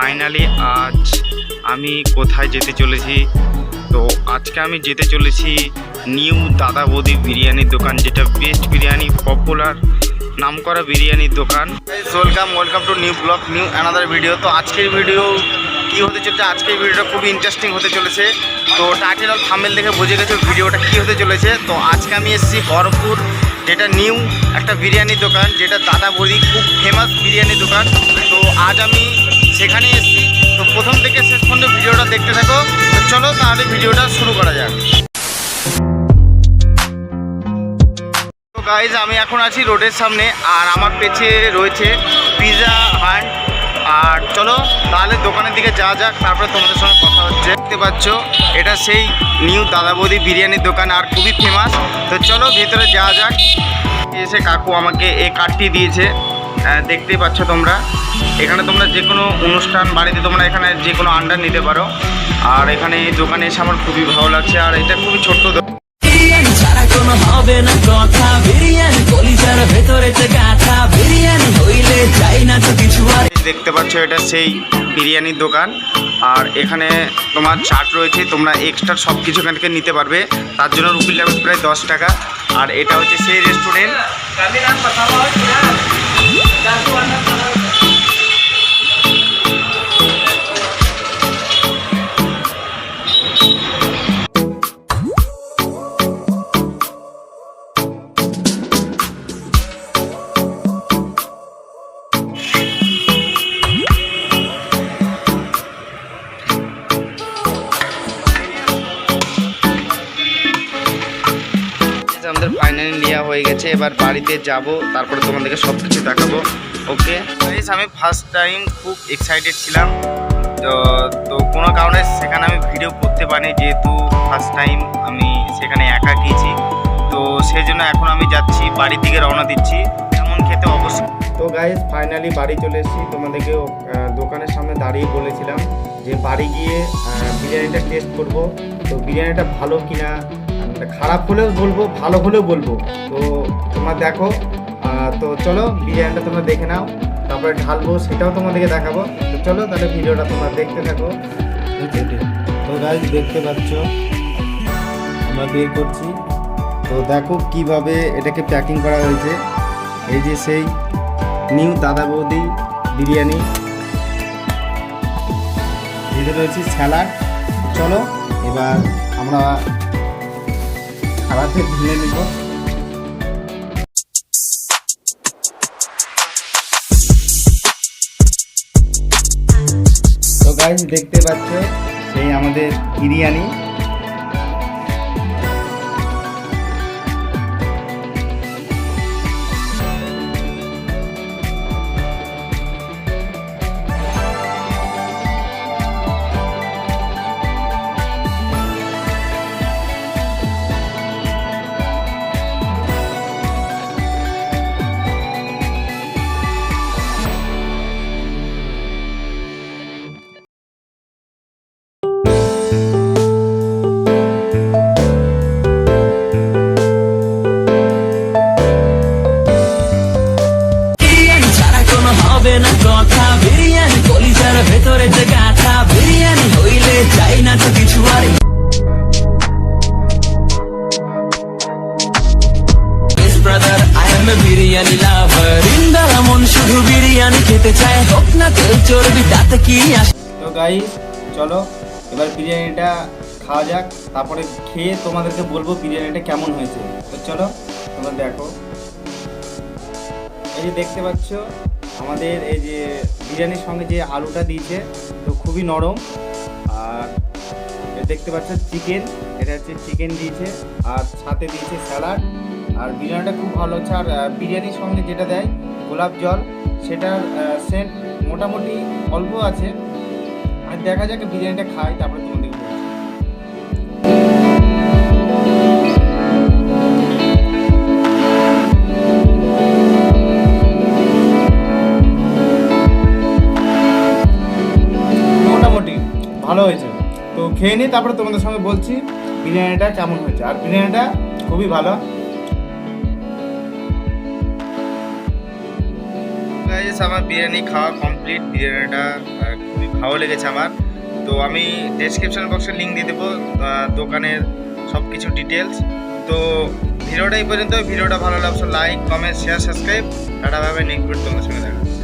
Finally আজ আমি কোথায় যেতে চলেছি। তো আজকে আমি যেতে চলেছি নিউ দাদা বৌদি বিরিয়ানির দোকান, যেটা বেস্ট বিরিয়ানি, পপুলার নামকরা বিরিয়ানির দোকান। Welcome to new blog, new another video. তো আজকের ভিডিও কী হতে চলেছে, আজকের ভিডিওটা খুবই ইন্টারেস্টিং হতে চলেছে। তো টাইটেল আর থাম্বনেল দেখে বুঝে গেছো ভিডিওটা কী হতে চলেছে। তো আজকে আমি এসেছি বহরমপুর, যেটা নিউ একটা বিরিয়ানির দোকান, যেটা দাদা বৌদি খুব ফেমাস বিরিয়ানির দোকান। তো আজ আমি সেখানে এসেছি। তো প্রথম থেকে শেষ পর্যন্ত ভিডিওটা দেখতে থাকো। তো চলো তাহলে ভিডিওটা শুরু করা যাক। তো গাইজ, আমি এখন আছি রোডের সামনে, আর আমার পেছে রয়েছে পিৎজা হাট। আর চলো তাহলে দোকানের দিকে যাওয়া যাক, তারপরে তোমাদের সঙ্গে কথা হচ্ছে। দেখতে পাচ্ছ এটা সেই নিউ দাদা বৌদি বিরিয়ানির দোকান, আর খুবই ফেমাস। তো চলো ভেতরে যাওয়া যাক। এসে কাকু আমাকে এই কার্ডটি দিয়েছে, দেখতেই পাচ্ছ তোমরা। এখানে তোমরা যে কোনো অনুষ্ঠান বাড়িতে তোমরা এখানে যে কোনো আন্ডার নিতে পারো। আর এখানে এই দোকানে এসে আমার খুবই ভালো লাগছে। আর এটা খুবই ছোট্ট দোকান। দেখতে পাচ্ছ এটা সেই বিরিয়ানির দোকান। আর এখানে তোমার চাট রয়েছে, তোমরা এক্সট্রা সব কিছু এখান থেকে নিতে পারবে। তার জন্য রুপি লাগবে প্রায় 10 টাকা। আর এটা হচ্ছে সেই রেস্টুরেন্ট। আমাদের ফাইনালি নেওয়া হয়ে গেছে, এবার বাড়িতে যাব, তারপরে তোমাদেরকে সব কিছু দেখাবো। ওকে গাইস, আমি ফার্স্ট টাইম খুব এক্সাইটেড ছিলাম। তো কোনো কারণে সেখানে আমি ভিডিও করতে পারিনি, যেহেতু ফার্স্ট টাইম আমি সেখানে একা গিয়েছি। তো সেই জন্য এখন আমি যাচ্ছি, বাড়ির দিকে রওনা দিচ্ছি। কেমন খেতে অবশ্যই। তো গাইস, ফাইনালি বাড়ি চলে এসেছি। তোমাদেরকে দোকানের সামনে দাঁড়িয়ে বলেছিলাম যে বাড়ি গিয়ে বিরিয়ানিটা টেস্ট করব। তো বিরিয়ানিটা ভালো কিনা, খারাপ হলেও বলবো, ভালো হলেও বলবো। তো তোমরা দেখো। তো চলো বিরিয়ানিটা তোমরা দেখে নাও, তারপরে ঢালবো, সেটাও তোমাদেরকে দেখাবো। তো চলো তাহলে ভিডিওটা তোমরা দেখতে থাকো। তো গাইস, দেখতে পাচ্ছ আমরা বের করছি। তো দেখো কিভাবে এটাকে প্যাকিং করা হয়েছে। এই যে সেই নিউ দাদা বৌদি বিরিয়ানি, এতে রয়েছে স্যালাড। চলো এবার আমরা খাবারটা ঢেলে নিব। তো গাইস, দেখতে পাচ্ছ সেই আমাদের বিরিয়ানি। বিরিয়ানি লাভার ইন্দারা মন শুধু বিরিয়ানি খেতে চায়, হোক না তেল চর্বি তাতে কি আসে। তো গাইস, চলো এবার বিরিয়ানিটা খাওয়া যাক, তারপরে খেয়ে তোমাদেরকে বলবো বিরিয়ানিটা কেমন হয়েছে। তো চলো তোমরা দেখো। এই যে দেখতে পাচ্ছ আমাদের এই যে বিরিয়ানির সঙ্গে যে আলুটা দিয়েছে, তো খুবই নরম। আর দেখতে পাচ্ছ চিকেন, এটা হচ্ছে চিকেন দিয়েছে, আর সাথে দিয়েছে স্যালাড। আর বিরিয়ানিটা খুব ভালো হচ্ছে। আর বিরিয়ানির সঙ্গে যেটা দেয় গোলাপ জল, সেটার সেন্ট মোটামুটি অল্প আছে। আর দেখা যাক বিরিয়ানিটা খাই, তারপরে তোমাদের মোটামুটি ভালো হয়েছে। তো খেয়ে নিই, তারপরে তোমাদের সঙ্গে বলছি বিরিয়ানিটা কেমন হয়েছে। আর বিরিয়ানিটা খুবই ভালো। গাইস, আমার বিরিয়ানি খাওয়া কমপ্লিট। বিরিয়ানিটা খুবই ভালো। ভালো লেগেছে আমার। তো আমি ডেসক্রিপশন বক্সে লিঙ্ক দিয়ে দেবো দোকানের সব কিছু ডিটেলস। তো ভিডিওটা এই পর্যন্ত। ভিডিওটা ভালো লাগছে like comment share subscribe. Tata ভাবে নেক্সট ভিডিও তোমার সঙ্গে দেখা।